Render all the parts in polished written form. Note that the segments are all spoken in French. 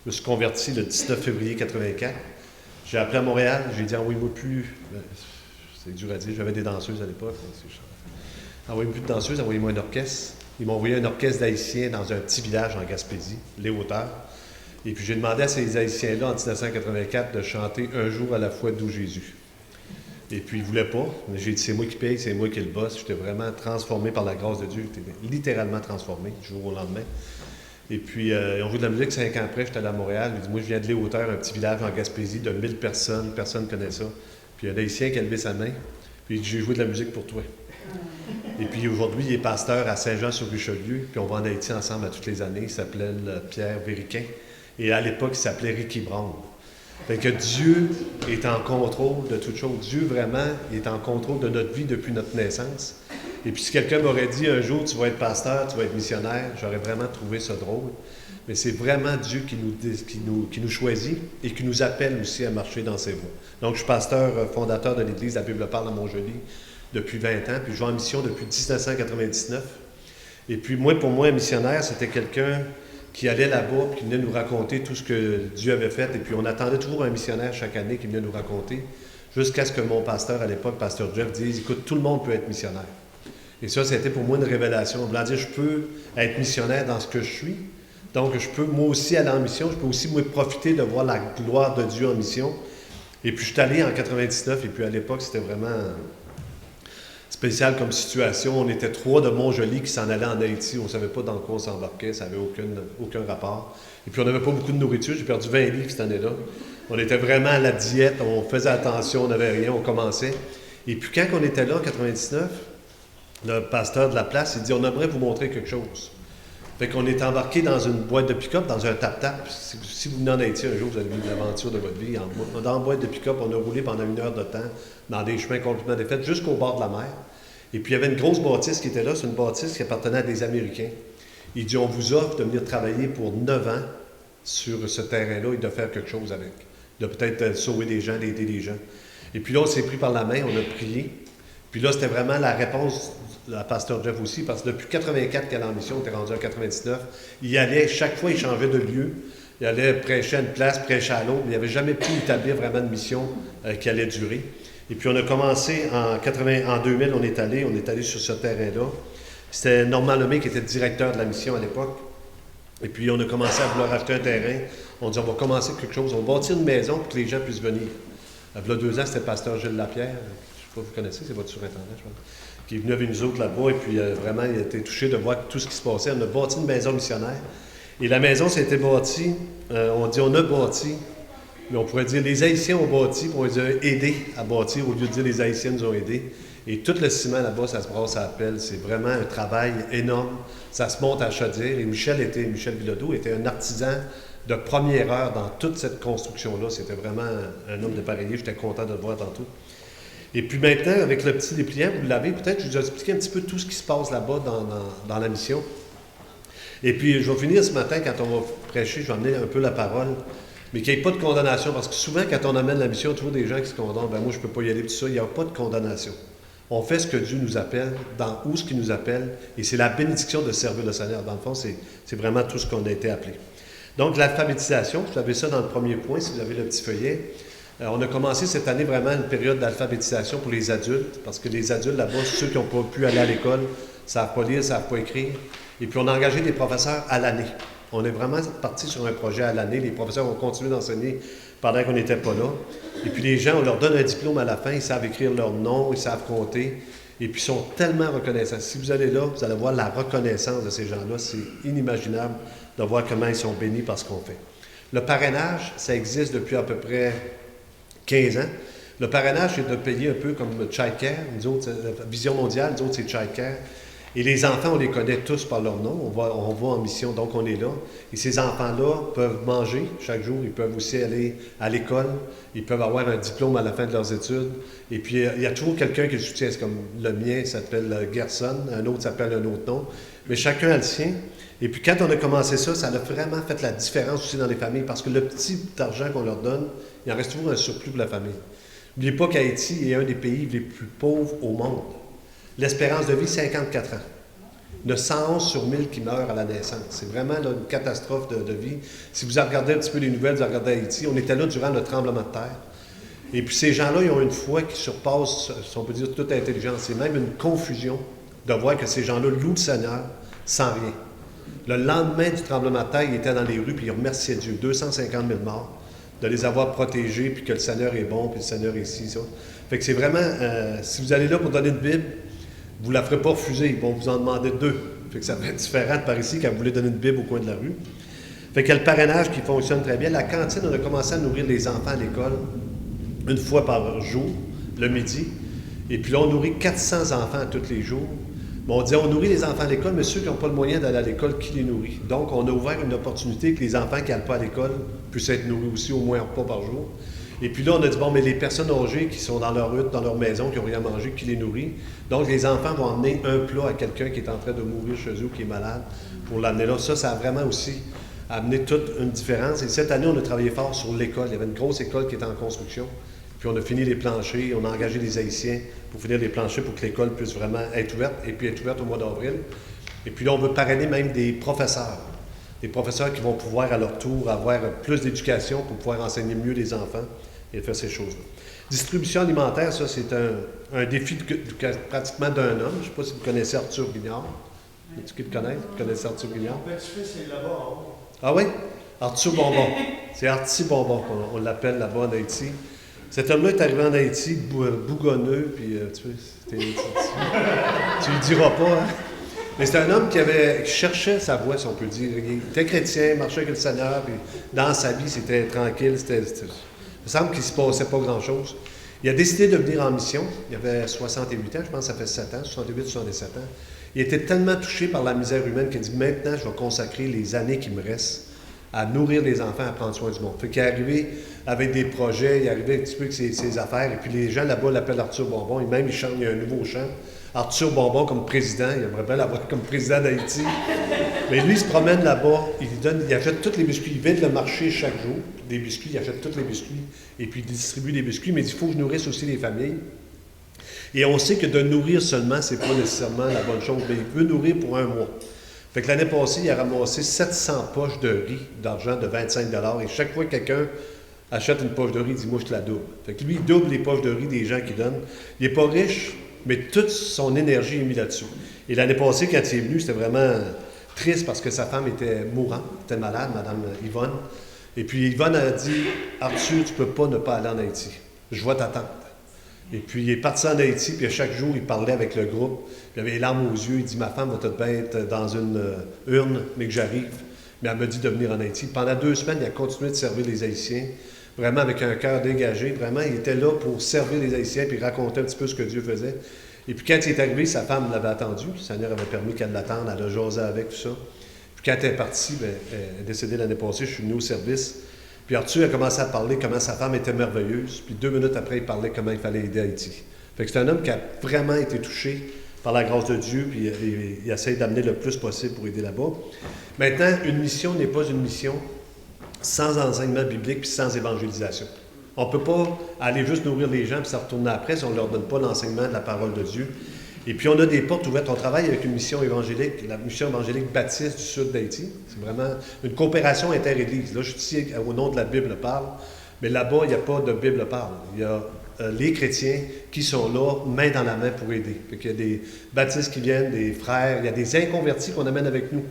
Je me suis converti le 19 février 84. J'ai appelé à Montréal, j'ai dit envoyez-moi plus. C'est dur à dire, j'avais des danseuses à l'époque. Envoyez-moi plus de danseuses, envoyez-moi un orchestre. Ils m'ont envoyé un orchestre d'Haïtiens dans un petit village en Gaspésie, Les Hauteurs. Et puis j'ai demandé à ces Haïtiens-là en 1984 de chanter Un jour à la fois d'où Jésus. Et puis ils ne voulaient pas. J'ai dit c'est moi qui paye, c'est moi qui le bosse. J'étais vraiment transformé par la grâce de Dieu. J'étais littéralement transformé du jour au lendemain. Et puis, ils ont joué de la musique 5 ans après, j'étais allé à Montréal. J'ai dit, moi, je viens de Les Hauteurs, un petit village en Gaspésie de 1000 personnes. Personne ne connaît ça. Puis, il y a un Haïtien qui a levé sa main. Puis, il dit, j'ai joué de la musique pour toi. Et puis, aujourd'hui, il est pasteur à Saint-Jean-sur-Richelieu. Puis, on va en Haïti ensemble à toutes les années. Il s'appelait Pierre Vériquin. Et à l'époque, il s'appelait Ricky Brown. Fait que Dieu est en contrôle de toutes choses. Dieu, vraiment, il est en contrôle de notre vie depuis notre naissance. Et puis, si quelqu'un m'aurait dit un jour, tu vas être pasteur, tu vas être missionnaire, j'aurais vraiment trouvé ça drôle. Mais c'est vraiment Dieu qui nous choisit et qui nous appelle aussi à marcher dans ses voies. Donc, je suis pasteur fondateur de l'Église La Bible parle à Montjoly depuis 20 ans, puis je vais en mission depuis 1999. Et puis, pour moi, un missionnaire, c'était quelqu'un qui allait là-bas, puis qui venait nous raconter tout ce que Dieu avait fait. Et puis, on attendait toujours un missionnaire chaque année qui venait nous raconter, jusqu'à ce que mon pasteur à l'époque, pasteur Jeff, dise, écoute, tout le monde peut être missionnaire. Et ça a été pour moi une révélation. Je veux dire, je peux être missionnaire dans ce que je suis. Donc, je peux moi aussi aller en mission. Je peux aussi moi profiter de voir la gloire de Dieu en mission. Et puis, je suis allé en 99. Et puis, à l'époque, c'était vraiment spécial comme situation. On était 3 de Montjoly qui s'en allaient en Haïti. On ne savait pas dans quoi on s'embarquait. Ça n'avait aucun rapport. Et puis, on n'avait pas beaucoup de nourriture. J'ai perdu 20 livres cette année-là. On était vraiment à la diète. On faisait attention. On n'avait rien. On commençait. Et puis, quand on était là en 99, le pasteur de la place, il dit, on aimerait vous montrer quelque chose. Fait qu'on est embarqué dans une boîte de pick-up, dans un tap-tap. Si vous venez en Haïti un jour, vous allez vivre l'aventure de votre vie. Dans une boîte de pick-up, on a roulé pendant 1 heure de temps, dans des chemins complètement défaits, jusqu'au bord de la mer. Et puis, il y avait une grosse bâtisse qui était là. C'est une bâtisse qui appartenait à des Américains. Il dit, on vous offre de venir travailler pour 9 ans sur ce terrain-là et de faire quelque chose avec. De peut-être sauver des gens, d'aider des gens. Et puis là, on s'est pris par la main, on a prié. Puis là, c'était vraiment la réponse de la pasteur Jeff aussi, parce que depuis 84 qu'elle est en mission, on était rendu en 99, il allait, chaque fois, il changeait de lieu. Il allait prêcher à une place, prêcher à l'autre, mais il n'avait jamais pu établir vraiment de mission qui allait durer. Et puis, on a commencé en 2000, on est allé sur ce terrain-là. C'était Normand Lemay qui était directeur de la mission à l'époque. Et puis, on a commencé à vouloir acheter un terrain. On dit, on va commencer quelque chose. On va bâtir une maison pour que les gens puissent venir. Il y a 2 ans, c'était le pasteur Gilles Lapierre. Je ne sais pas, vous connaissez, c'est votre surintendant, je pense, qui est venu avec nous autres là-bas, et puis vraiment, il a été touché de voir tout ce qui se passait. On a bâti une maison missionnaire, et la maison, ça a été bâtie, on dit on a bâti, mais on pourrait dire les Haïtiens ont bâti, puis on les a aidés à bâtir, au lieu de dire les Haïtiens nous ont aidés. Et tout le ciment là-bas, ça se brasse à la pelle. C'est vraiment un travail énorme. Ça se monte à Chaudière, et Michel Bilodeau était un artisan de première heure dans toute cette construction-là. C'était vraiment un homme de pareil. J'étais content de le voir tantôt. Et puis maintenant, avec le petit dépliant, vous l'avez, peut-être, je vous ai expliqué un petit peu tout ce qui se passe là-bas dans la mission. Et puis, je vais finir ce matin, quand on va prêcher, je vais amener un peu la parole, mais qu'il n'y ait pas de condamnation, parce que souvent, quand on amène la mission, il y a toujours des gens qui se condamnent. Ben moi, je ne peux pas y aller, tout ça. Il n'y a pas de condamnation. On fait ce que Dieu nous appelle, dans où ce qu'il nous appelle, et c'est la bénédiction de servir le Seigneur. Dans le fond, c'est vraiment tout ce qu'on a été appelé. Donc, l'alphabétisation, vous avez ça dans le premier point, si vous avez le petit feuillet. On a commencé cette année vraiment une période d'alphabétisation pour les adultes, parce que les adultes là-bas, ceux qui n'ont pas pu aller à l'école, ne savent pas lire, ne savent pas écrire. Et puis on a engagé des professeurs à l'année. On est vraiment parti sur un projet à l'année. Les professeurs ont continué d'enseigner pendant qu'on n'était pas là. Et puis les gens, on leur donne un diplôme à la fin, ils savent écrire leur nom, ils savent compter. Et puis ils sont tellement reconnaissants. Si vous allez là, vous allez voir la reconnaissance de ces gens-là. C'est inimaginable de voir comment ils sont bénis par ce qu'on fait. Le parrainage, ça existe depuis à peu près 15 ans. Le parrainage, c'est de payer un peu comme Child Care. Nous autres, Vision mondiale, nous autres, c'est Child Care. Et les enfants, on les connaît tous par leur nom. On va en mission, donc on est là. Et ces enfants-là peuvent manger chaque jour. Ils peuvent aussi aller à l'école. Ils peuvent avoir un diplôme à la fin de leurs études. Et puis, il y a toujours quelqu'un qui le soutient. C'est comme le mien s'appelle Gerson. Un autre s'appelle un autre nom. Mais chacun a le sien. Et puis, quand on a commencé ça, ça a vraiment fait la différence aussi dans les familles. Parce que le petit argent qu'on leur donne, il en reste toujours un surplus pour la famille. N'oubliez pas qu'Haïti est un des pays les plus pauvres au monde. L'espérance de vie, 54 ans. Il y en a 111 sur 1000 qui meurent à la naissance. C'est vraiment là, une catastrophe de vie. Si vous regardez un petit peu les nouvelles, vous regardez Haïti, on était là durant le tremblement de terre. Et puis ces gens-là, ils ont une foi qui surpasse, si on peut dire, toute intelligence. C'est même une confusion de voir que ces gens-là louent le Seigneur sans rien. Le lendemain du tremblement de terre, ils étaient dans les rues, puis ils remerciaient Dieu. 250 000 morts, de les avoir protégés, puis que le Seigneur est bon, puis le Seigneur est ici, ça. Fait que c'est vraiment, si vous allez là pour donner une Bible, vous ne la ferez pas refuser, ils vont vous en demander 2. Fait que ça va être différent de par ici quand vous voulez donner une Bible au coin de la rue. Fait qu'il y a le parrainage qui fonctionne très bien. La cantine, on a commencé à nourrir les enfants à l'école une fois par jour, le midi. Et puis là, on nourrit 400 enfants tous les jours. Bon, on dit, on nourrit les enfants à l'école, mais ceux qui n'ont pas le moyen d'aller à l'école, qui les nourrit? Donc, on a ouvert une opportunité que les enfants qui n'allent pas à l'école puissent être nourris aussi au moins un repas par jour. Et puis là, on a dit, bon, mais les personnes âgées qui sont dans leur hutte, dans leur maison, qui n'ont rien mangé, qui les nourrit. Donc, les enfants vont emmener un plat à quelqu'un qui est en train de mourir chez eux, qui est malade, pour l'amener là. Ça a vraiment aussi amené toute une différence. Et cette année, on a travaillé fort sur l'école. Il y avait une grosse école qui était en construction. Puis on a fini les planchers, on a engagé des Haïtiens pour finir les planchers pour que l'école puisse vraiment être ouverte, et puis être ouverte au mois d'avril. Et puis là, on veut parrainer même des professeurs qui vont pouvoir à leur tour avoir plus d'éducation pour pouvoir enseigner mieux les enfants et faire ces choses-là. Distribution alimentaire, ça c'est un défi pratiquement d'un homme. Je ne sais pas si vous connaissez Arthur Guignard. Est-ce que vous connaissez Arthur Guignard? Mon petit-fils est là-bas. Ah oui? Arthur Bonbon. C'est Artie Bonbon qu'on l'appelle là-bas en Haïti. Cet homme-là est arrivé en Haïti, bougonneux, puis tu lui diras pas, hein? Mais c'est un homme qui cherchait sa voie, si on peut dire. Il était chrétien, marchait avec le Seigneur, puis dans sa vie, c'était tranquille. Il me semble qu'il ne se passait pas grand-chose. Il a décidé de venir en mission. Il avait 68 ans, je pense que ça fait 7 ans, 68, 77 ans. Il était tellement touché par la misère humaine qu'il a dit, maintenant, je vais consacrer les années qui me restent à nourrir les enfants, à prendre soin du monde. Fait qu'il est arrivé avec des projets, il est arrivé un petit peu avec ses affaires, et puis les gens là-bas l'appellent Arthur Bonbon, et même il y a un nouveau chant. Arthur Bonbon comme président, il aimerait bien l'avoir comme président d'Haïti. Mais lui, il se promène là-bas, il achète tous les biscuits, il vide le marché chaque jour, des biscuits, il achète tous les biscuits, et puis il distribue des biscuits, mais il dit, il faut que je nourrisse aussi les familles. Et on sait que de nourrir seulement, c'est pas nécessairement la bonne chose, mais il peut nourrir pour un mois. Fait que l'année passée, il a ramassé 700 poches de riz d'argent de 25 $, et chaque fois que quelqu'un achète une poche de riz, il dit, moi, je te la double. Fait que lui, il double les poches de riz des gens qui donnent. Il n'est pas riche, mais toute son énergie est mise là-dessus. Et l'année passée, quand il est venu, c'était vraiment triste parce que sa femme était mourante, était malade, Mme Yvonne. Et puis Yvonne a dit, Arthur, tu ne peux pas ne pas aller en Haïti. Je vais t'attendre. Et puis il est parti en Haïti, puis à chaque jour, il parlait avec le groupe. Il avait les larmes aux yeux. Il dit, ma femme va peut-être bien être dans une urne, mais que j'arrive. Mais elle me dit de venir en Haïti. Pendant 2 semaines, il a continué de servir les Haïtiens, vraiment avec un cœur dégagé. Vraiment, il était là pour servir les Haïtiens puis raconter un petit peu ce que Dieu faisait. Et puis quand il est arrivé, sa femme l'avait attendu. Le Seigneur avait permis qu'elle l'attende. Elle a jasé avec, tout ça. Puis quand elle est partie, elle est décédée l'année passée. Je suis venu au service. Puis Arthur a commencé à parler comment sa femme était merveilleuse. Puis 2 minutes après, il parlait comment il fallait aider Haïti. Fait que c'est un homme qui a vraiment été touché par la grâce de Dieu, puis il essaie d'amener le plus possible pour aider là-bas. Maintenant, une mission n'est pas une mission sans enseignement biblique puis sans évangélisation. On ne peut pas aller juste nourrir les gens puis s'en retourner après si on ne leur donne pas l'enseignement de la parole de Dieu. Et puis, on a des portes ouvertes. On travaille avec une mission évangélique, la mission évangélique baptiste du sud d'Haïti. C'est vraiment une coopération inter-église. Là, je suis ici au nom de la Bible parle, mais là-bas, il n'y a pas de Bible parle. Il y a les chrétiens qui sont là, main dans la main pour aider. Il y a des baptistes qui viennent, des frères, il y a des inconvertis qu'on amène avec nous.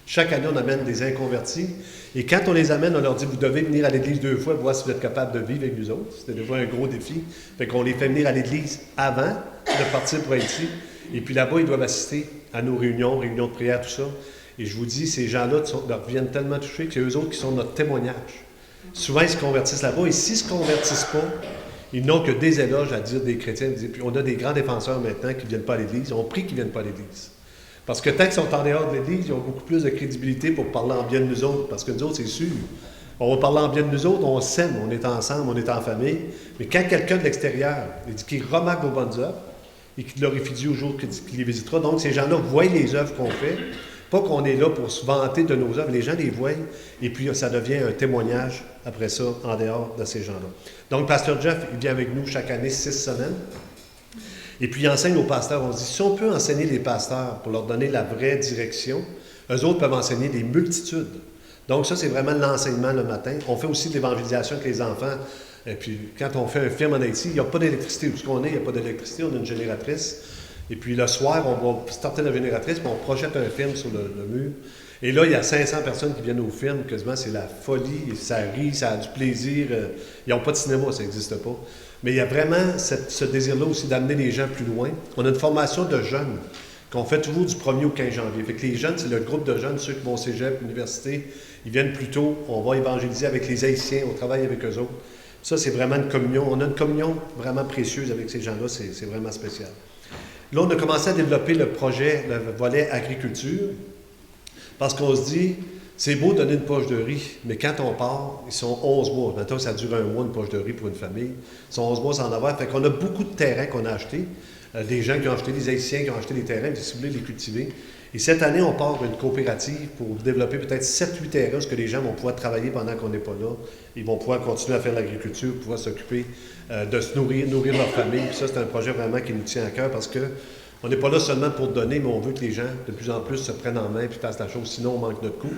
Chaque année, on amène des inconvertis. Et quand on les amène, on leur dit, vous devez venir à l'église 2 fois pour voir si vous êtes capable de vivre avec nous autres. C'était déjà un gros défi. Fait qu'on les fait venir à l'église avant de partir pour Haïti. Et puis là-bas, ils doivent assister à nos réunions de prière, tout ça. Et je vous dis, ces gens-là leur viennent tellement touchés que c'est eux autres qui sont notre témoignage. Souvent, ils se convertissent là-bas. Et s'ils ne se convertissent pas, ils n'ont que des éloges à dire des chrétiens. Puis on a des grands défenseurs maintenant qui ne viennent pas à l'Église. On prie qu'ils ne viennent pas à l'Église. Parce que tant qu'ils sont en dehors de l'Église, ils ont beaucoup plus de crédibilité pour parler en bien de nous autres. Parce que nous autres, c'est sûr. On va parler en bien de nous autres, on s'aime, on est ensemble, on est en famille. Mais quand quelqu'un de l'extérieur, il dit qu'il remarque vos bonnes œuvres et qu'il glorifie Dieu au jour qu'il les visitera. Donc, ces gens-là voient les œuvres qu'on fait. Pas qu'on est là pour se vanter de nos œuvres, les gens les voient, et puis ça devient un témoignage, après ça, en dehors de ces gens-là. Donc, Pasteur Jeff, il vient avec nous chaque année 6 semaines. Et puis, ils enseignent aux pasteurs. On se dit, si on peut enseigner les pasteurs pour leur donner la vraie direction, eux autres peuvent enseigner des multitudes. Donc, ça, c'est vraiment l'enseignement le matin. On fait aussi de l'évangélisation avec les enfants. Et puis, quand on fait un film en Haïti, il n'y a pas d'électricité. Où ce qu'on est, il n'y a pas d'électricité, on a une génératrice. Et puis, le soir, on va starter la génératrice, puis on projette un film sur le mur. Et là, il y a 500 personnes qui viennent au film. Quasiment, c'est la folie. Ça rit, ça a du plaisir. Ils n'ont pas de cinéma, ça n'existe pas. Mais il y a vraiment ce désir-là aussi d'amener les gens plus loin. On a une formation de jeunes qu'on fait toujours du 1er au 15 janvier. Fait que les jeunes, c'est le groupe de jeunes, ceux qui vont au cégep, l'université, ils viennent plus tôt, on va évangéliser avec les Haïtiens, on travaille avec eux autres. Ça, c'est vraiment une communion. On a une communion vraiment précieuse avec ces gens-là, c'est vraiment spécial. Là, on a commencé à développer le projet, le volet agriculture, parce qu'on se dit, c'est beau de donner une poche de riz, mais quand on part, ils sont 11 mois. Maintenant, ça dure un mois, une poche de riz pour une famille. Ils sont 11 mois sans en avoir. Fait qu'on a beaucoup de terrains qu'on a achetés. Des gens qui ont acheté, des Haïtiens qui ont acheté des terrains, puis si vous voulez les cultiver. Et cette année, on part une coopérative pour développer peut-être 7-8 terrains, parce que les gens vont pouvoir travailler pendant qu'on n'est pas là. Ils vont pouvoir continuer à faire l'agriculture, pouvoir s'occuper de se nourrir leur famille. Puis ça, c'est un projet vraiment qui nous tient à cœur, parce que on n'est pas là seulement pour donner, mais on veut que les gens, de plus en plus, se prennent en main et fassent la chose, sinon on manque notre coup.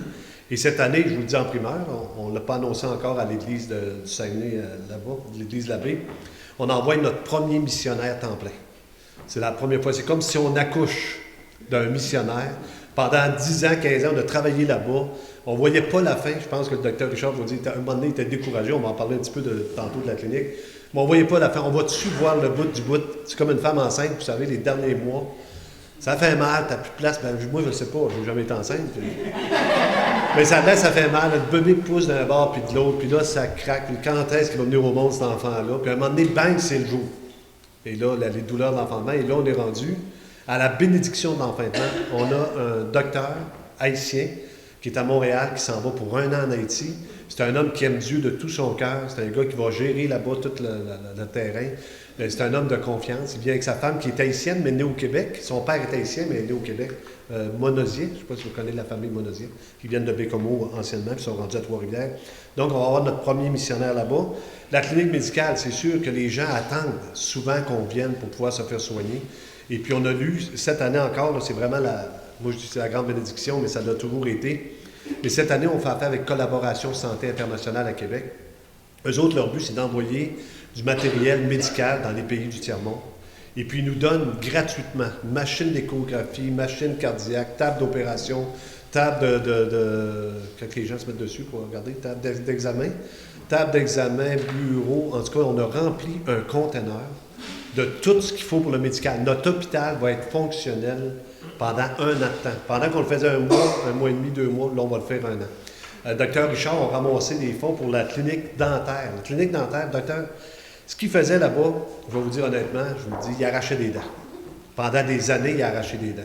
Et cette année, je vous le dis en primaire, on ne l'a pas annoncé encore à l'église du Saguenay, là-bas, l'église Labbé, on envoie notre premier missionnaire temps plein. C'est la première fois. C'est comme si on accouche d'un missionnaire. Pendant 10 ans, 15 ans, on a travaillé là-bas. On ne voyait pas la fin. Je pense que le docteur Richard vous dit, à un moment donné, il était découragé. On va en parler un petit peu tantôt de la clinique. Mais on ne voyait pas la fin. On va-tu voir le bout du bout? C'est comme une femme enceinte, vous savez, les derniers mois. Ça fait mal, tu n'as plus de place. Ben, moi, je ne sais pas, je n'ai jamais été enceinte. Mais ça fait mal. Le bébé pousse d'un bord puis de l'autre. Puis là, ça craque. Puis quand est-ce qu'il va venir au monde, cet enfant-là? Puis à un moment donné, bang, c'est le jour. Et là, les douleurs d'enfantement. Et là, on est rendu à la bénédiction de l'enfantement. On a un docteur haïtien qui est à Montréal, qui s'en va pour 1 an en Haïti. C'est un homme qui aime Dieu de tout son cœur. C'est un gars qui va gérer là-bas tout le terrain. C'est un homme de confiance. Il vient avec sa femme qui est haïtienne, mais née au Québec. Son père est haïtien, mais né au Québec. Monosier, je ne sais pas si vous connaissez la famille Monosier, qui viennent de Bécomo anciennement, puis sont rendus à Trois-Rivières. Donc, on va avoir notre premier missionnaire là-bas. La clinique médicale, c'est sûr que les gens attendent souvent qu'on vienne pour pouvoir se faire soigner. Et puis, on a lu, cette année encore, là, c'est vraiment moi je dis c'est la grande bénédiction, mais ça l'a toujours été. Mais cette année, on fait affaire avec Collaboration Santé Internationale à Québec. Eux autres, leur but, c'est d'envoyer du matériel médical dans les pays du tiers-monde. Et puis, ils nous donnent gratuitement machine d'échographie, machine cardiaque, table d'opération, table quand les gens se mettent dessus pour regarder, table d'examen, bureau. En tout cas, on a rempli un conteneur de tout ce qu'il faut pour le médical. Notre hôpital va être fonctionnel pendant 1 an de temps. Pendant qu'on le faisait 1 mois et demi, 2 mois, là, on va le faire 1 an. Docteur Richard a ramassé des fonds pour la clinique dentaire. La clinique dentaire, docteur, ce qu'il faisait là-bas, je vais vous dire honnêtement, je vous le dis, il arrachait des dents. Pendant des années, il a arraché des dents.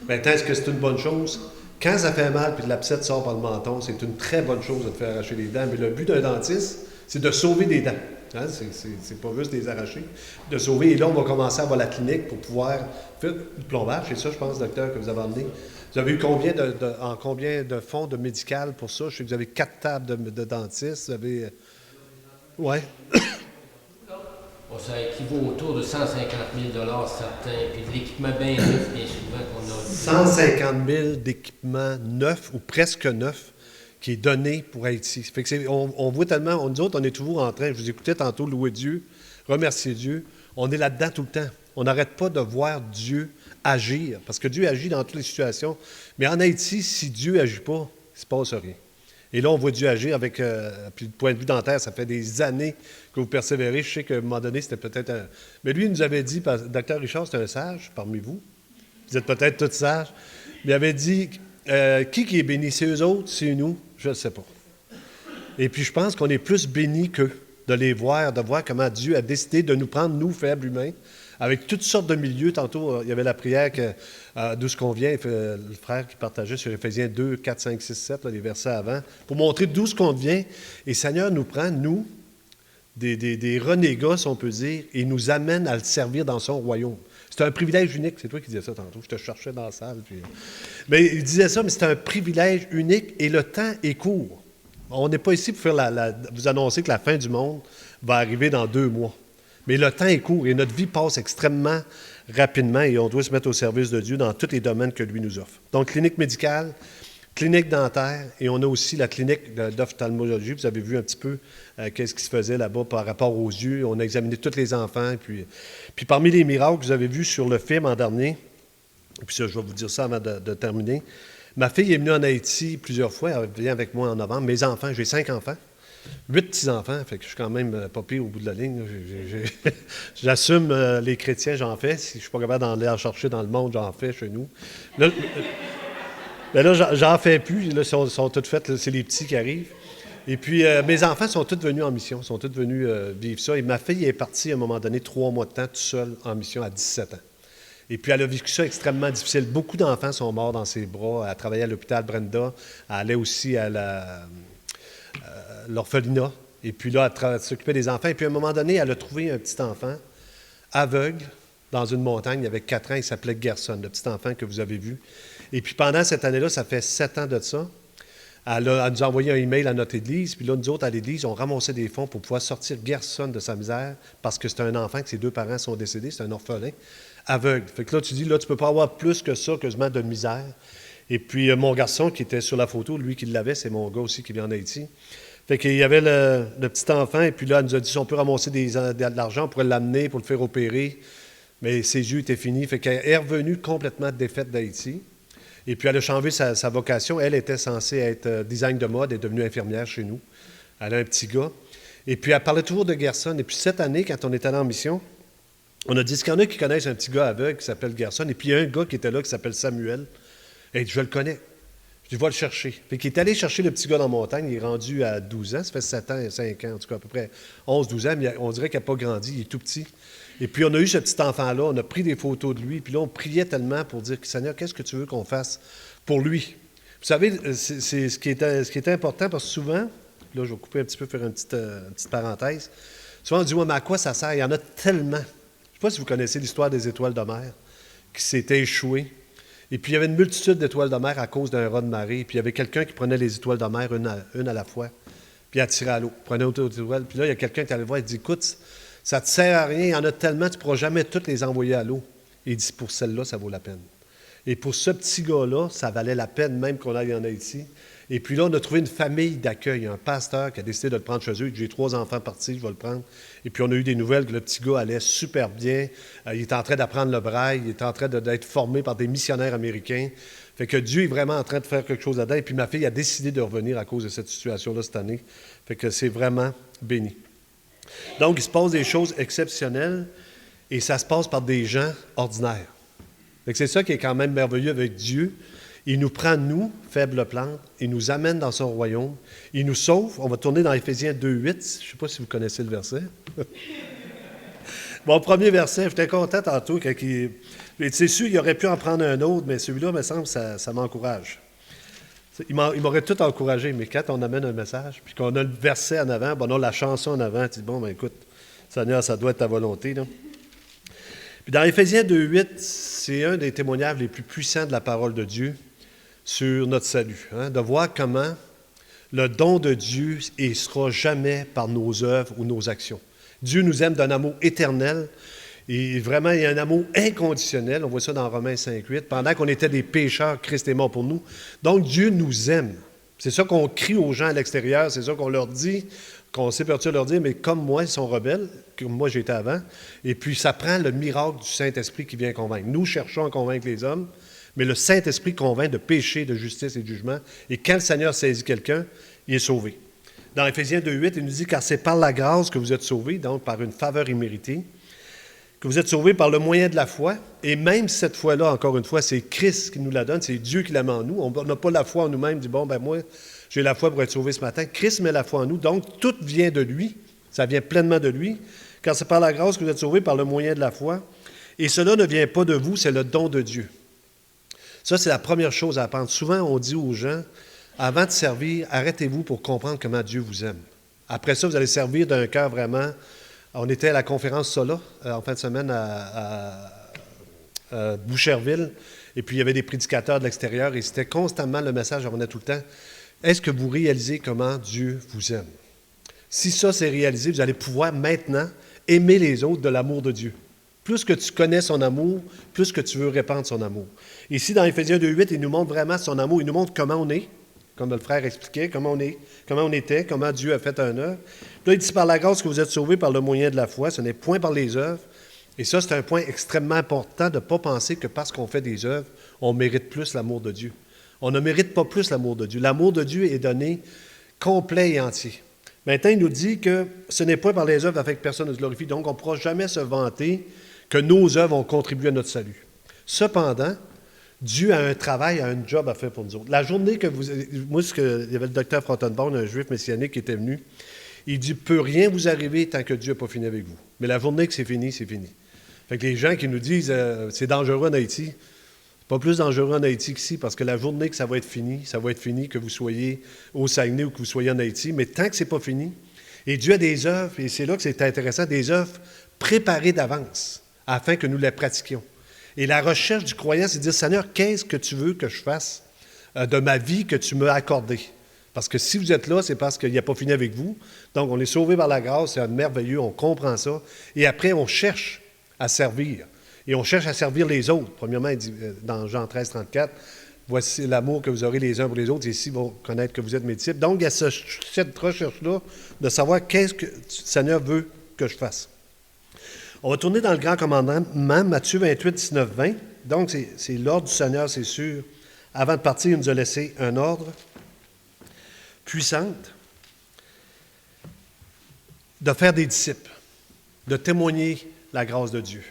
Maintenant, est-ce que c'est une bonne chose? Quand ça fait mal puis de l'abcès sort par le menton, c'est une très bonne chose de te faire arracher des dents. Mais le but d'un dentiste, c'est de sauver des dents. Hein? C'est pas juste les arracher, de sauver. Et là, on va commencer à avoir la clinique pour pouvoir faire du plombage. C'est ça, je pense, docteur, que vous avez amené. Vous avez eu combien de fonds de médical pour ça? Je sais que vous avez 4 tables de dentistes. Vous avez... Oui. Bon, ça équivaut autour de 150 000 certains, puis de l'équipement bien neuf, bien souvent, qu'on a. 150 000 d'équipements neufs ou presque neufs qui est donné pour Haïti. Fait que on voit tellement, nous autres, on est toujours en train, je vous écoutais tantôt louer Dieu, remercier Dieu, on est là-dedans tout le temps. On n'arrête pas de voir Dieu agir, parce que Dieu agit dans toutes les situations. Mais en Haïti, si Dieu n'agit pas, il ne se passe rien. Et là, on voit Dieu agir avec, puis du point de vue dentaire, ça fait des années que vous persévérez. Je sais qu'à un moment donné, c'était peut-être un... Mais lui, il nous avait dit, Dr Richard, c'est un sage parmi vous. Vous êtes peut-être tous sages. Mais il avait dit, qui est béni? C'est eux autres? C'est nous? Je ne sais pas. Et puis, je pense qu'on est plus bénis qu'eux de les voir, de voir comment Dieu a décidé de nous prendre, nous, faibles humains, avec toutes sortes de milieux. Tantôt, il y avait la prière d'où ce qu'on vient, le frère qui partageait sur Éphésiens 2, 4, 5, 6, 7, là, les versets avant, pour montrer d'où ce qu'on vient. Et le Seigneur nous prend, nous, des renégats, si on peut dire, et nous amène à le servir dans son royaume. C'est un privilège unique. C'est toi qui disais ça tantôt. Je te cherchais dans la salle. Puis... Mais il disait ça, mais c'est un privilège unique et le temps est court. On n'est pas ici pour faire vous annoncer que la fin du monde va arriver dans 2 mois. Mais le temps est court et notre vie passe extrêmement rapidement et on doit se mettre au service de Dieu dans tous les domaines que lui nous offre. Donc, clinique médicale, clinique dentaire et on a aussi la clinique d'ophtalmologie. Vous avez vu un petit peu qu'est-ce qui se faisait là-bas par rapport aux yeux. On a examiné tous les enfants. Puis parmi les miracles que vous avez vus sur le film en dernier, et puis ça, je vais vous dire ça avant de terminer, ma fille est venue en Haïti plusieurs fois. Elle vient avec moi en novembre. Mes enfants, j'ai 5 enfants. 8 petits-enfants, fait que je suis quand même pas pire au bout de la ligne. J'assume les chrétiens, j'en fais. Si je ne suis pas capable d'aller en chercher dans le monde, j'en fais chez nous. Là, j'en fais plus. Là, ils sont toutes faites. Là, c'est les petits qui arrivent. Et puis, mes enfants sont tous venus en mission, sont tous venus vivre ça. Et ma fille est partie à un moment donné 3 mois de temps, toute seule en mission à 17 ans. Et puis, elle a vécu ça extrêmement difficile. Beaucoup d'enfants sont morts dans ses bras. Elle travaillait à l'hôpital Brenda. Elle allait aussi à l'orphelinat. Et puis là, elle s'occupait des enfants. Et puis, à un moment donné, elle a trouvé un petit enfant aveugle dans une montagne. Il avait 4 ans. Il s'appelait Gerson, le petit enfant que vous avez vu. Et puis, pendant cette année-là, ça fait 7 ans de ça, elle nous a envoyé un email à notre église. Puis là, nous autres, à l'église, on ramassait des fonds pour pouvoir sortir Gerson de sa misère parce que c'est un enfant que ses 2 parents sont décédés. C'est un orphelin aveugle. Fait que là, tu dis, là, tu ne peux pas avoir plus que ça, quasiment de misère. Et puis, mon garçon qui était sur la photo, lui qui l'avait, c'est mon gars aussi qui vient en Haïti. Fait qu'il y avait le petit enfant, et puis là, elle nous a dit si on peut ramasser de l'argent, on pourrait l'amener pour le faire opérer. Mais ses yeux étaient finis. Fait qu'elle est revenue complètement défaite d'Haïti. Et puis, elle a changé sa vocation. Elle était censée être design de mode, elle est devenue infirmière chez nous. Elle a un petit gars. Et puis, elle parlait toujours de Gerson. Et puis, cette année, quand on est allé en mission, on a dit, est-ce qu'il y en a qui connaissent un petit gars aveugle qui s'appelle Gerson? Et puis, il y a un gars qui était là qui s'appelle Samuel. Et je le connais. Je vais le chercher. Fait qu'il est allé chercher le petit gars dans la montagne. Il est rendu à 12 ans. Ça fait 7 ans, 5 ans, en tout cas à peu près 11-12 ans. Mais on dirait qu'il n'a pas grandi. Il est tout petit. Et puis, on a eu ce petit enfant-là. On a pris des photos de lui. Puis là, on priait tellement pour dire, Seigneur, qu'est-ce que tu veux qu'on fasse pour lui? Vous savez, c'est ce qui est important parce que souvent, là, je vais couper un petit peu, faire une petite parenthèse. Souvent, on dit, ouais, mais à quoi ça sert? Il y en a tellement. Je ne sais pas si vous connaissez l'histoire des étoiles de mer qui s'étaient échouées. Et puis, il y avait une multitude d'étoiles de mer à cause d'un raz de marée. Puis, il y avait quelqu'un qui prenait les étoiles de mer une à la fois, puis elle tirait à l'eau. Il prenait autant d'étoiles. Puis là, il y a quelqu'un qui allait le voir et dit, écoute, ça ne te sert à rien, il y en a tellement, tu ne pourras jamais toutes les envoyer à l'eau. Et il dit, pour celle-là, ça vaut la peine. Et pour ce petit gars-là, ça valait la peine même qu'on aille en Haïti. Et puis là, on a trouvé une famille d'accueil, un pasteur qui a décidé de le prendre chez eux. J'ai 3 enfants partis, je vais le prendre. Et puis on a eu des nouvelles que le petit gars allait super bien. Il est en train d'apprendre le braille, il est en train d'être formé par des missionnaires américains. Fait que Dieu est vraiment en train de faire quelque chose là-dedans. Et puis ma fille a décidé de revenir à cause de cette situation-là cette année. Fait que c'est vraiment béni. Donc, il se passe des choses exceptionnelles et ça se passe par des gens ordinaires. Fait que c'est ça qui est quand même merveilleux avec Dieu. Il nous prend, nous, faibles plantes, il nous amène dans son royaume, il nous sauve. On va tourner dans Éphésiens 2:8. Je ne sais pas si vous connaissez le verset. Bon, premier verset, j'étais content tantôt quand il... C'est sûr, il aurait pu en prendre un autre, mais celui-là, me semble, ça m'encourage. Il m'aurait tout encouragé, mais quand on amène un message, puis qu'on a le verset en avant, bon, on a la chanson en avant, tu dis, bon, ben écoute, Seigneur, ça doit être ta volonté, là. Puis dans Éphésiens 2:8, c'est un des témoignages les plus puissants de la parole de Dieu sur notre salut, hein, de voir comment le don de Dieu ne sera jamais par nos œuvres ou nos actions. Dieu nous aime d'un amour éternel et vraiment, il y a un amour inconditionnel. On voit ça dans Romains 5:8. Pendant qu'on était des pécheurs, Christ est mort pour nous. Donc, Dieu nous aime. C'est ça qu'on crie aux gens à l'extérieur, c'est ça qu'on leur dit, qu'on s'épertue à leur dire, mais comme moi, ils sont rebelles, comme moi j'étais avant. Et puis, ça prend le miracle du Saint-Esprit qui vient convaincre. Nous cherchons à convaincre les hommes, mais le Saint-Esprit convainc de péché, de justice et de jugement. Et quand le Seigneur saisit quelqu'un, il est sauvé. Dans Éphésiens 2:8, il nous dit « Car c'est par la grâce que vous êtes sauvés, donc par une faveur imméritée, que vous êtes sauvés par le moyen de la foi. » Et même cette foi-là, encore une fois, c'est Christ qui nous la donne, c'est Dieu qui la met en nous. On n'a pas la foi en nous-mêmes, dit « Bon, ben moi, j'ai la foi pour être sauvé ce matin. » Christ met la foi en nous, donc tout vient de lui, ça vient pleinement de lui. Car c'est par la grâce que vous êtes sauvés par le moyen de la foi. Et cela ne vient pas de vous, c'est le don de Dieu. Ça, c'est la première chose à apprendre. Souvent, on dit aux gens, avant de servir, arrêtez-vous pour comprendre comment Dieu vous aime. Après ça, vous allez servir d'un cœur vraiment. On était à la conférence Sola en fin de semaine à Boucherville, et puis il y avait des prédicateurs de l'extérieur, et c'était constamment le message, on revenait tout le temps. Est-ce que vous réalisez comment Dieu vous aime? Si ça, c'est réalisé, vous allez pouvoir maintenant aimer les autres de l'amour de Dieu. Plus que tu connais son amour, plus que tu veux répandre son amour. Ici, dans Éphésiens 2,8, il nous montre vraiment son amour. Il nous montre comment on est, comme le frère expliquait, comment on était, comment Dieu a fait un œuvre. Là, il dit, par la grâce que vous êtes sauvés par le moyen de la foi, ce n'est point par les œuvres. Et ça, c'est un point extrêmement important de ne pas penser que parce qu'on fait des œuvres, on mérite plus l'amour de Dieu. On ne mérite pas plus l'amour de Dieu. L'amour de Dieu est donné complet et entier. Maintenant, il nous dit que ce n'est point par les œuvres afin que personne ne se glorifie. Donc, on ne pourra jamais se vanter que nos œuvres ont contribué à notre salut. Cependant, Dieu a un travail, a un job à faire pour nous autres. La journée que vous... Moi, il y avait le docteur Frontenborn, un juif messianique qui était venu. Il dit, peut rien vous arriver tant que Dieu n'a pas fini avec vous. Mais la journée que c'est fini, c'est fini. Fait que les gens qui nous disent, c'est dangereux en Haïti, c'est pas plus dangereux en Haïti qu'ici, parce que la journée que ça va être fini, que vous soyez au Saguenay ou que vous soyez en Haïti, mais tant que c'est pas fini, et Dieu a des œuvres, et c'est là que c'est intéressant, des œuvres préparées d'avance, afin que nous les pratiquions. Et la recherche du croyant, c'est de dire, Seigneur, qu'est-ce que tu veux que je fasse de ma vie que tu m'as accordée? Parce que si vous êtes là, c'est parce qu'il n'a pas fini avec vous. Donc, on est sauvé par la grâce, c'est merveilleux, on comprend ça. Et après, on cherche à servir. Et on cherche à servir les autres. Premièrement, il dit, dans Jean 13, 34, « Voici l'amour que vous aurez les uns pour les autres, et ici vont connaître que vous êtes mes disciples. » Donc, il y a cette recherche-là de savoir qu'est-ce que le Seigneur veut que je fasse. On va tourner dans le Grand Commandement, Matthieu 28, 19, 20. Donc, c'est l'ordre du Seigneur, c'est sûr. Avant de partir, il nous a laissé un ordre puissante de faire des disciples, de témoigner la grâce de Dieu.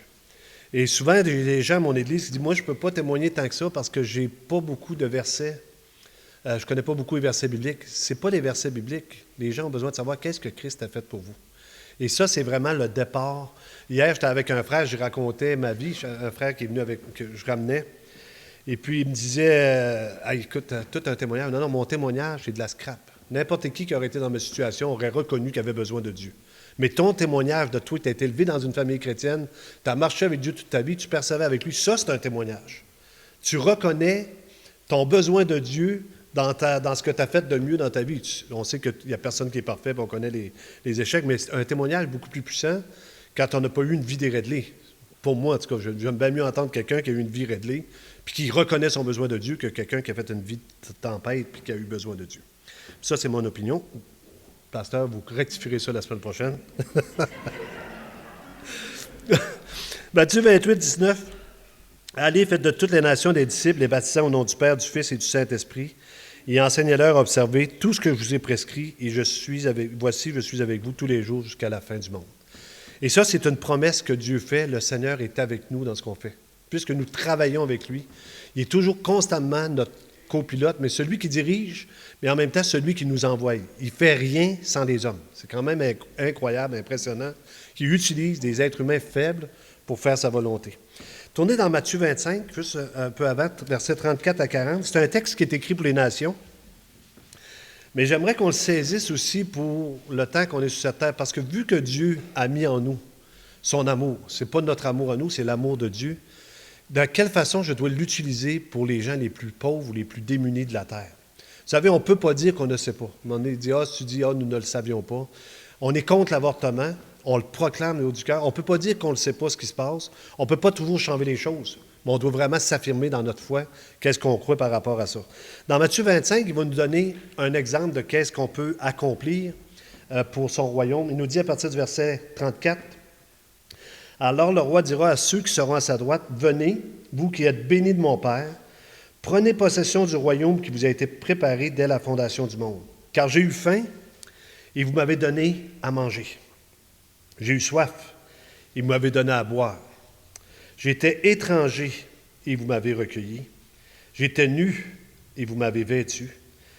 Et souvent, des gens à mon église qui disent, moi, je ne peux pas témoigner tant que ça parce que je n'ai pas beaucoup de versets. Je ne connais pas beaucoup les versets bibliques. Ce n'est pas les versets bibliques. Les gens ont besoin de savoir qu'est-ce que Christ a fait pour vous. Et ça, c'est vraiment le départ. Hier, j'étais avec un frère, je racontais ma vie, un frère qui est venu que je ramenais. Et puis, il me disait, écoute, tout un témoignage. Non, mon témoignage, c'est de la scrap. N'importe qui aurait été dans ma situation aurait reconnu qu'il avait besoin de Dieu. Mais ton témoignage de toi, tu as été élevé dans une famille chrétienne, tu as marché avec Dieu toute ta vie, tu persévères avec lui, ça, c'est un témoignage. Tu reconnais ton besoin de Dieu dans ce que tu as fait de mieux dans ta vie. On sait qu'il n'y a personne qui est parfait, on connaît les échecs, mais c'est un témoignage beaucoup plus puissant quand on n'a pas eu une vie déréglée. Pour moi, en tout cas, j'aime bien mieux entendre quelqu'un qui a eu une vie réglée puis qui reconnaît son besoin de Dieu que quelqu'un qui a fait une vie de tempête puis qui a eu besoin de Dieu. Ça, c'est mon opinion. Pasteur, vous rectifierez ça la semaine prochaine. Matthieu 28, 19. Allez, faites de toutes les nations des disciples, les baptisant au nom du Père, du Fils et du Saint-Esprit, et enseignez-leur à observer tout ce que je vous ai prescrit, et voici, je suis avec vous tous les jours jusqu'à la fin du monde. Et ça, c'est une promesse que Dieu fait. Le Seigneur est avec nous dans ce qu'on fait. Puisque nous travaillons avec lui, il est toujours constamment notre copilote, mais celui qui dirige, mais en même temps celui qui nous envoie. Il ne fait rien sans les hommes. C'est quand même incroyable, impressionnant, qu'il utilise des êtres humains faibles pour faire sa volonté. Tournez dans Matthieu 25, juste un peu avant, versets 34 à 40. C'est un texte qui est écrit pour les nations, mais j'aimerais qu'on le saisisse aussi pour le temps qu'on est sur cette terre, parce que vu que Dieu a mis en nous son amour, ce n'est pas notre amour à nous, c'est l'amour de Dieu, de quelle façon je dois l'utiliser pour les gens les plus pauvres ou les plus démunis de la terre. Vous savez, on ne peut pas dire qu'on ne sait pas. À un moment donné, tu dis, nous ne le savions pas. On est contre l'avortement, on le proclame au haut du cœur. On ne peut pas dire qu'on ne sait pas ce qui se passe. On ne peut pas toujours changer les choses, mais on doit vraiment s'affirmer dans notre foi qu'est-ce qu'on croit par rapport à ça. Dans Matthieu 25, il va nous donner un exemple de qu'est-ce qu'on peut accomplir pour son royaume. Il nous dit à partir du verset 34, « Alors le roi dira à ceux qui seront à sa droite, « Venez, vous qui êtes bénis de mon Père, prenez possession du royaume qui vous a été préparé dès la fondation du monde. Car j'ai eu faim, et vous m'avez donné à manger. J'ai eu soif, et vous m'avez donné à boire. J'étais étranger, et vous m'avez recueilli. J'étais nu, et vous m'avez vêtu.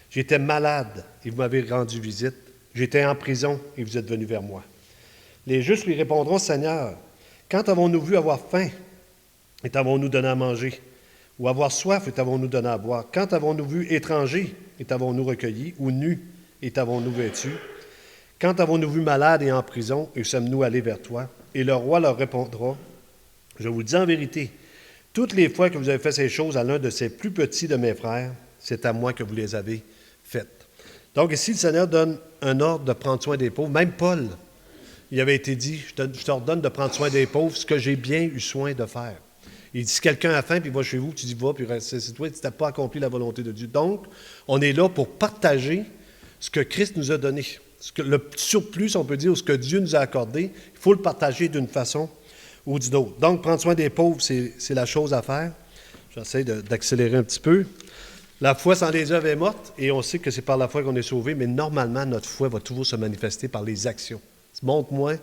J'étais malade, et vous m'avez rendu visite. J'étais en prison, et vous êtes venus vers moi. » Les justes lui répondront, « Seigneur, quand avons-nous vu avoir faim, et t'avons-nous donné à manger? Ou avoir soif, et t'avons-nous donné à boire? Quand avons-nous vu étranger, et t'avons-nous recueilli? Ou nu, et t'avons-nous vêtu? Quand avons-nous vu malade et en prison, et sommes-nous allés vers toi? » Et le roi leur répondra, « Je vous le dis en vérité, toutes les fois que vous avez fait ces choses à l'un de ces plus petits de mes frères, c'est à moi que vous les avez faites. » Donc ici, le Seigneur donne un ordre de prendre soin des pauvres. Même Paul, il avait été dit, je t'ordonne de prendre soin des pauvres, ce que j'ai bien eu soin de faire. Il dit, si quelqu'un a faim, puis il va chez vous, tu dis, va, puis c'est toi, tu n'as pas accompli la volonté de Dieu. Donc, on est là pour partager ce que Christ nous a donné. Le surplus, on peut dire, ou ce que Dieu nous a accordé, il faut le partager d'une façon ou d'une autre. Donc, prendre soin des pauvres, c'est la chose à faire. J'essaie d'accélérer un petit peu. La foi sans les œuvres est morte, et on sait que c'est par la foi qu'on est sauvé, mais normalement, notre foi va toujours se manifester par les actions. Montre-moi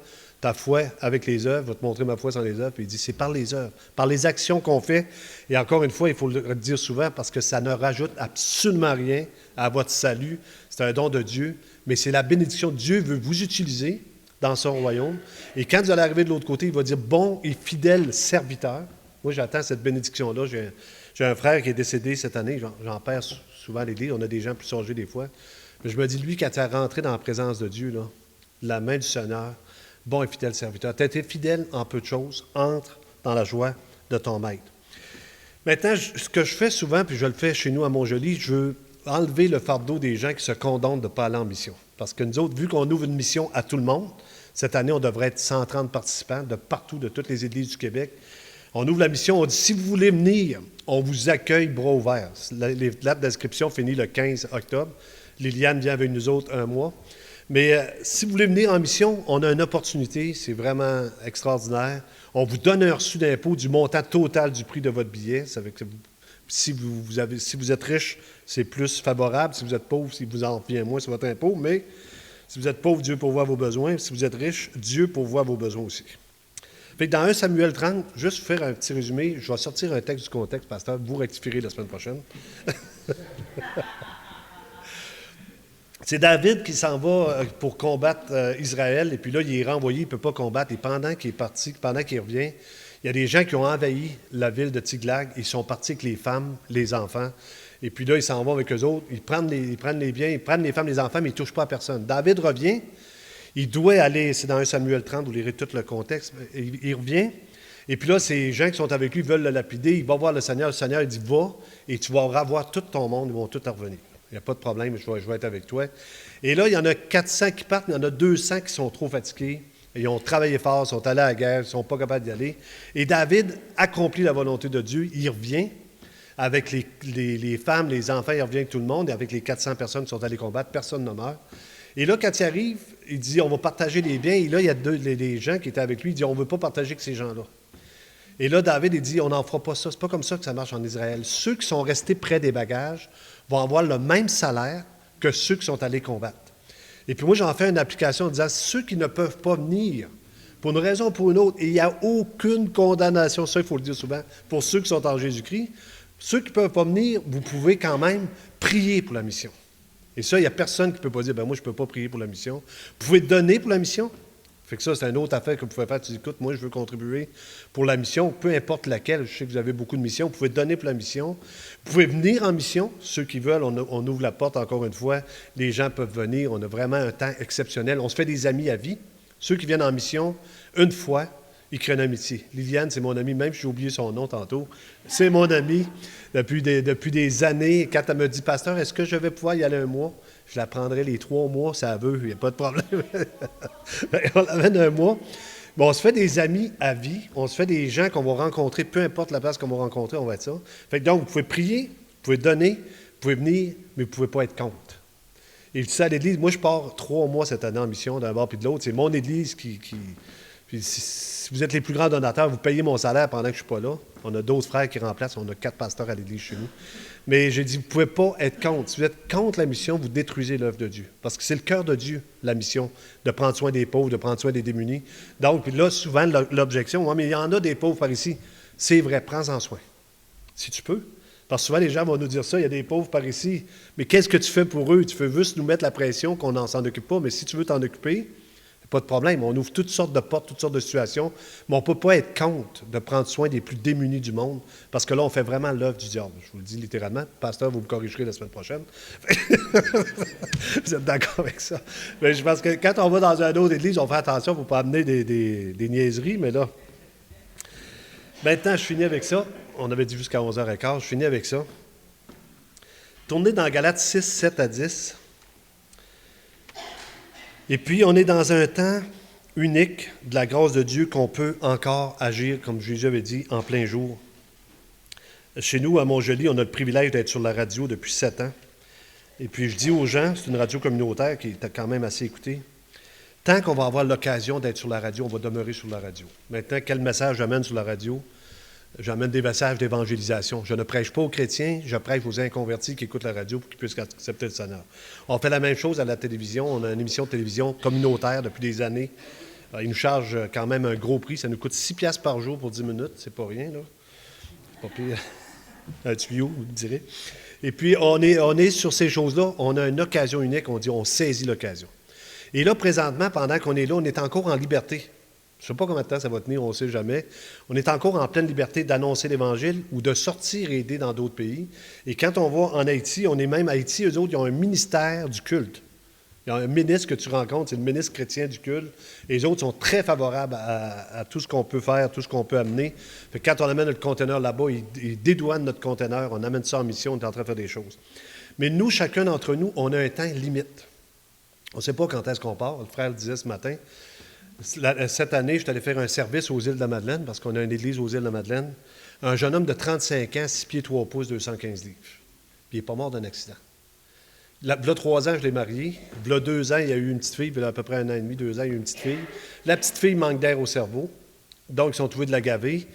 ta foi avec les œuvres, je vais te montrer ma foi sans les œuvres. Puis il dit, c'est par les œuvres, par les actions qu'on fait. Et encore une fois, il faut le dire souvent, parce que ça ne rajoute absolument rien à votre salut. C'est un don de Dieu, mais c'est la bénédiction. Dieu veut vous utiliser dans son royaume. Et quand vous allez arriver de l'autre côté, il va dire, bon et fidèle serviteur. Moi, j'attends cette bénédiction-là. J'ai un frère qui est décédé cette année. J'en perds souvent à l'Église. On a des gens plus âgés des fois. Mais je me dis, lui, quand il est rentré dans la présence de Dieu, là, la main du Seigneur, bon et fidèle serviteur. Tu as été fidèle en peu de choses. Entre dans la joie de ton maître. Maintenant, ce que je fais souvent, puis je le fais chez nous à Montjoly, je veux enlever le fardeau des gens qui se condamnent de ne pas aller en mission. Parce que nous autres, vu qu'on ouvre une mission à tout le monde, cette année, on devrait être 130 participants de partout, de toutes les églises du Québec. On ouvre la mission, on dit, si vous voulez venir, on vous accueille bras ouverts. Les dates d'inscription finissent le 15 octobre. Liliane vient avec nous autres un mois. Mais si vous voulez venir en mission, on a une opportunité, c'est vraiment extraordinaire. On vous donne un reçu d'impôt du montant total du prix de votre billet. Ça veut que si vous êtes riche, c'est plus favorable. Si vous êtes pauvre, il vous en revient moins sur votre impôt. Mais si vous êtes pauvre, Dieu pourvoit vos besoins. Si vous êtes riche, Dieu pourvoit vos besoins aussi. Fait que dans 1 Samuel 30, juste pour faire un petit résumé, je vais sortir un texte du contexte, pasteur, vous rectifierez la semaine prochaine. C'est David qui s'en va pour combattre Israël, et puis là, il est renvoyé, il ne peut pas combattre, et pendant qu'il est parti, pendant qu'il revient, il y a des gens qui ont envahi la ville de Tiglag, ils sont partis avec les femmes, les enfants, et puis là, ils s'en vont avec eux autres, ils prennent les biens, ils prennent les femmes, les enfants, mais ils ne touchent pas à personne. David revient, il doit aller, c'est dans 1 Samuel 30, vous lirez tout le contexte, il revient, et puis là, ces gens qui sont avec lui veulent le lapider, il va voir le Seigneur il dit, va, et tu vas revoir tout ton monde, ils vont tous revenir. Il n'y a pas de problème, je vais être avec toi. Et là, il y en a 400 qui partent, il y en a 200 qui sont trop fatigués. Ils ont travaillé fort, sont allés à la guerre, ils ne sont pas capables d'y aller. Et David accomplit la volonté de Dieu, il revient avec les femmes, les enfants, il revient avec tout le monde, et avec les 400 personnes qui sont allées combattre, personne ne meurt. Et là, quand il arrive, il dit, on va partager les biens. Et là, il y a les gens qui étaient avec lui, il dit, on ne veut pas partager avec ces gens-là. Et là, David, il dit, on n'en fera pas ça. C'est pas comme ça que ça marche en Israël. Ceux qui sont restés près des bagages vont avoir le même salaire que ceux qui sont allés combattre. Et puis moi, j'en fais une application en disant, ceux qui ne peuvent pas venir, pour une raison ou pour une autre, et il n'y a aucune condamnation, ça il faut le dire souvent, pour ceux qui sont en Jésus-Christ, ceux qui ne peuvent pas venir, vous pouvez quand même prier pour la mission. Et ça, il n'y a personne qui ne peut pas dire, moi je ne peux pas prier pour la mission. Vous pouvez donner pour la mission. Fait que ça, c'est une autre affaire que vous pouvez faire. Tu dis, écoute, moi, je veux contribuer pour la mission, peu importe laquelle. Je sais que vous avez beaucoup de missions. Vous pouvez donner pour la mission. Vous pouvez venir en mission. Ceux qui veulent, on ouvre la porte encore une fois. Les gens peuvent venir. On a vraiment un temps exceptionnel. On se fait des amis à vie. Ceux qui viennent en mission, une fois, ils créent une amitié. Liliane, c'est mon amie, même si j'ai oublié son nom tantôt. C'est mon amie depuis des années. Quand elle me dit, pasteur, est-ce que je vais pouvoir y aller un mois? Je la prendrai les 3 mois, ça veut, il n'y a pas de problème. On l'amène un mois. Bon, on se fait des amis à vie. On se fait des gens qu'on va rencontrer, peu importe la place qu'on va rencontrer, on va être ça. Fait que donc, vous pouvez prier, vous pouvez donner, vous pouvez venir, mais vous ne pouvez pas être contre. Et je dis ça à l'Église. Moi, je pars 3 mois cette année en mission d'un bord puis de l'autre. C'est mon Église qui puis si vous êtes les plus grands donateurs, vous payez mon salaire pendant que je ne suis pas là. On a d'autres frères qui remplacent. On a 4 pasteurs à l'Église chez nous. Mais j'ai dit, vous ne pouvez pas être contre. Si vous êtes contre la mission, vous détruisez l'œuvre de Dieu. Parce que c'est le cœur de Dieu, la mission, de prendre soin des pauvres, de prendre soin des démunis. Donc, puis là, souvent, l'objection, mais il y en a des pauvres par ici. C'est vrai, prends-en soin. Si tu peux. Parce que souvent, les gens vont nous dire ça, il y a des pauvres par ici. Mais qu'est-ce que tu fais pour eux? Tu veux juste nous mettre la pression qu'on n'en s'en occupe pas. Mais si tu veux t'en occuper, pas de problème. On ouvre toutes sortes de portes, toutes sortes de situations, mais on ne peut pas être contre de prendre soin des plus démunis du monde, parce que là, on fait vraiment l'œuvre du diable. Je vous le dis littéralement. Pasteur, vous me corrigerez la semaine prochaine. Vous êtes d'accord avec ça? Mais je pense que quand on va dans une autre église, on fait attention pour ne pas amener des niaiseries, mais là... Maintenant, je finis avec ça. On avait dit jusqu'à 11h15. Je finis avec ça. Tournez dans Galates 6, 7 à 10. Et puis, on est dans un temps unique de la grâce de Dieu qu'on peut encore agir, comme Jésus avait dit, en plein jour. Chez nous, à Montjoly, on a le privilège d'être sur la radio depuis 7 ans. Et puis, je dis aux gens, c'est une radio communautaire qui est quand même assez écoutée, tant qu'on va avoir l'occasion d'être sur la radio, on va demeurer sur la radio. Maintenant, quel message j'amène sur la radio? J'amène des messages d'évangélisation. Je ne prêche pas aux chrétiens, je prêche aux inconvertis qui écoutent la radio pour qu'ils puissent accepter le Seigneur. On fait la même chose à la télévision. On a une émission de télévision communautaire depuis des années. Ils nous chargent quand même un gros prix. Ça nous coûte 6 piastres par jour pour 10 minutes. C'est pas rien, là. C'est pas pire. Un tuyau, vous me direz. Et puis, on est sur ces choses-là. On a une occasion unique. On dit, on saisit l'occasion. Et là, présentement, pendant qu'on est là, on est encore en liberté. Je ne sais pas combien de temps ça va tenir, on ne sait jamais. On est encore en pleine liberté d'annoncer l'Évangile ou de sortir et aider dans d'autres pays. Et quand on va en Haïti, on est même à Haïti, eux autres, ils ont un ministère du culte. Il y a un ministre que tu rencontres, c'est le ministre chrétien du culte. Et les autres sont très favorables à tout ce qu'on peut faire, tout ce qu'on peut amener. Fait que quand on amène notre conteneur là-bas, ils dédouanent notre conteneur, on amène ça en mission, on est en train de faire des choses. Mais nous, chacun d'entre nous, on a un temps limite. On ne sait pas quand est-ce qu'on part. Le frère le disait ce matin. Cette année, je suis allé faire un service aux îles de la Madeleine, parce qu'on a une église aux îles de la Madeleine. Un jeune homme de 35 ans, 6 pieds 3 pouces, 215 livres. Puis il n'est pas mort d'un accident. Là, 3 ans, je l'ai marié. Là, 2 ans, il y a eu une petite fille. Là, à peu près 1 an et demi, 2 ans, il y a eu une petite fille. La petite fille manque d'air au cerveau. Donc, ils sont trouvés de la gaver.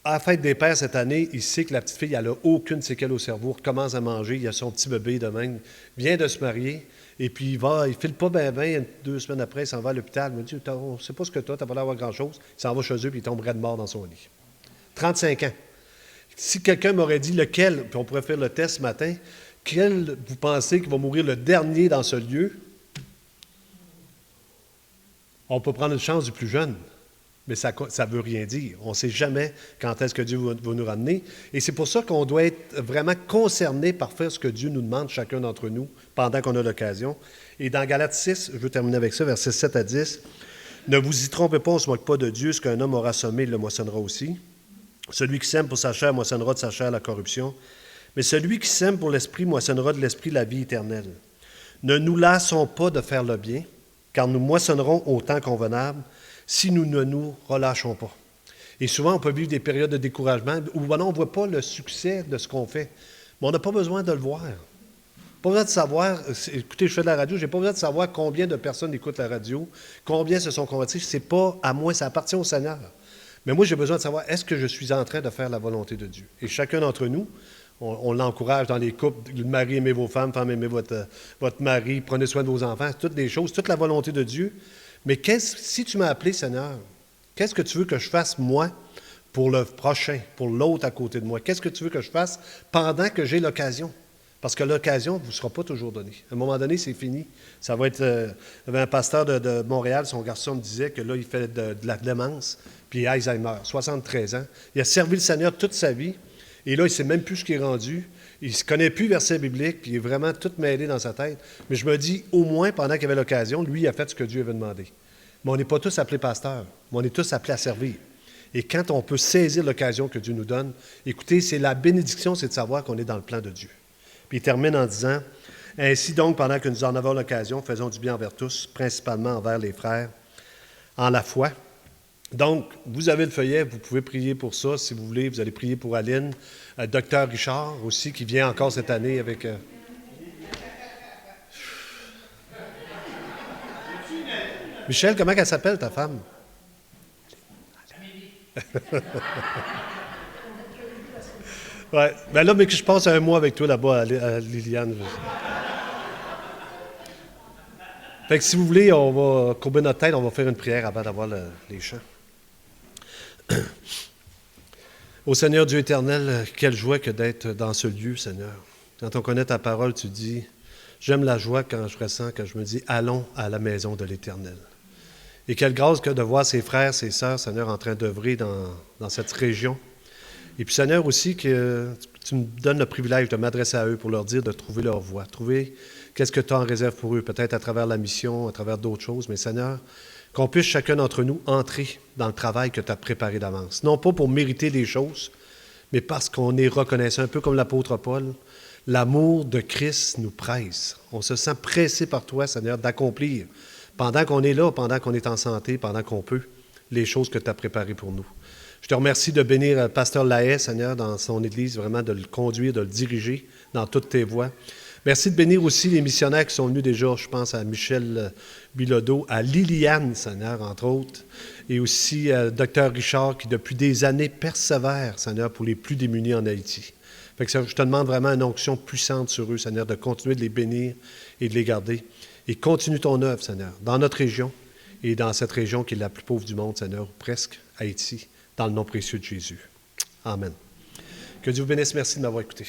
À la fête des pères cette année, il sait que la petite fille, elle n'a aucune séquelle au cerveau, recommence à manger. Il y a son petit bébé de même. Vient de se marier. Et puis, il ne file pas bien, 2 semaines après, il s'en va à l'hôpital. Il me dit, on ne sait pas ce que tu as pas l'air d'avoir grand-chose. Il s'en va chez eux, puis il tomberait de mort dans son lit. 35 ans. Si quelqu'un m'aurait dit lequel, puis on pourrait faire le test ce matin, quel vous pensez qu'il va mourir le dernier dans ce lieu? On peut prendre une chance du plus jeune, mais ça ne veut rien dire. On ne sait jamais quand est-ce que Dieu va nous ramener. Et c'est pour ça qu'on doit être vraiment concerné par faire ce que Dieu nous demande, chacun d'entre nous, pendant qu'on a l'occasion. Et dans Galates 6, je veux terminer avec ça, versets 7 à 10, « Ne vous y trompez pas, on ne se moque pas de Dieu. Ce qu'un homme aura semé, il le moissonnera aussi. Celui qui sème pour sa chair moissonnera de sa chair la corruption. Mais celui qui sème pour l'Esprit moissonnera de l'Esprit la vie éternelle. Ne nous lassons pas de faire le bien, car nous moissonnerons au temps convenable, si nous ne nous relâchons pas. » Et souvent, on peut vivre des périodes de découragement où on ne voit pas le succès de ce qu'on fait. Mais on n'a pas besoin de le voir. Pas besoin de savoir, écoutez, je fais de la radio, je n'ai pas besoin de savoir combien de personnes écoutent la radio, combien se sont convertis. Ce n'est pas à moi, ça appartient au Seigneur. Mais moi, j'ai besoin de savoir, est-ce que je suis en train de faire la volonté de Dieu? Et chacun d'entre nous, on l'encourage dans les couples. Le mari, aimez vos femmes, femmes, aimez votre mari, prenez soin de vos enfants, toutes des choses, toute la volonté de Dieu. Mais si tu m'as appelé, Seigneur, qu'est-ce que tu veux que je fasse, moi, pour le prochain, pour l'autre à côté de moi? Qu'est-ce que tu veux que je fasse pendant que j'ai l'occasion? Parce que l'occasion ne vous sera pas toujours donnée. À un moment donné, c'est fini. Ça va être... il y avait un pasteur de Montréal, son garçon me disait que là, il fait de la démence, puis Alzheimer, 73 ans. Il a servi le Seigneur toute sa vie, et là, il ne sait même plus ce qui est rendu. Il ne se connaît plus verset biblique, puis il est vraiment tout mêlé dans sa tête. Mais je me dis, au moins, pendant qu'il avait l'occasion, lui, il a fait ce que Dieu avait demandé. Mais on n'est pas tous appelés pasteurs, mais on est tous appelés à servir. Et quand on peut saisir l'occasion que Dieu nous donne, écoutez, c'est la bénédiction, c'est de savoir qu'on est dans le plan de Dieu. Puis il termine en disant, « Ainsi donc, pendant que nous en avons l'occasion, faisons du bien envers tous, principalement envers les frères, en la foi. » Donc, vous avez le feuillet, vous pouvez prier pour ça, si vous voulez. Vous allez prier pour Aline. Docteur Richard aussi, qui vient encore cette année avec... Michel, comment elle s'appelle, ta femme? Ouais. Ben là, mais que je passe un mois avec toi là-bas à Liliane. Fait que si vous voulez, on va courber notre tête, on va faire une prière avant d'avoir les chants. Ô Seigneur Dieu éternel, quelle joie que d'être dans ce lieu, Seigneur. Quand on connaît ta parole, tu dis, j'aime la joie quand je ressens, quand je me dis, allons à la maison de l'Éternel. Et quelle grâce que de voir ses frères, ses sœurs, Seigneur, en train d'œuvrer dans cette région. Et puis, Seigneur, aussi, que tu me donnes le privilège de m'adresser à eux pour leur dire de trouver leur voie, trouver qu'est-ce que tu as en réserve pour eux, peut-être à travers la mission, à travers d'autres choses. Mais, Seigneur, qu'on puisse chacun d'entre nous entrer dans le travail que tu as préparé d'avance. Non pas pour mériter des choses, mais parce qu'on est reconnaissant, un peu comme l'apôtre Paul. L'amour de Christ nous presse. On se sent pressé par toi, Seigneur, d'accomplir pendant qu'on est là, pendant qu'on est en santé, pendant qu'on peut, les choses que tu as préparées pour nous. Je te remercie de bénir Pasteur Lahaye, Seigneur, dans son Église, vraiment de le conduire, de le diriger dans toutes tes voies. Merci de bénir aussi les missionnaires qui sont venus déjà, je pense à Michel Bilodeau, à Liliane, Seigneur, entre autres, et aussi à Dr Richard, qui depuis des années persévère, Seigneur, pour les plus démunis en Haïti. Fait que je te demande vraiment une onction puissante sur eux, Seigneur, de continuer de les bénir et de les garder. Et continue ton œuvre, Seigneur, dans notre région et dans cette région qui est la plus pauvre du monde, Seigneur, presque, Haïti, dans le nom précieux de Jésus. Amen. Que Dieu vous bénisse. Merci de m'avoir écouté.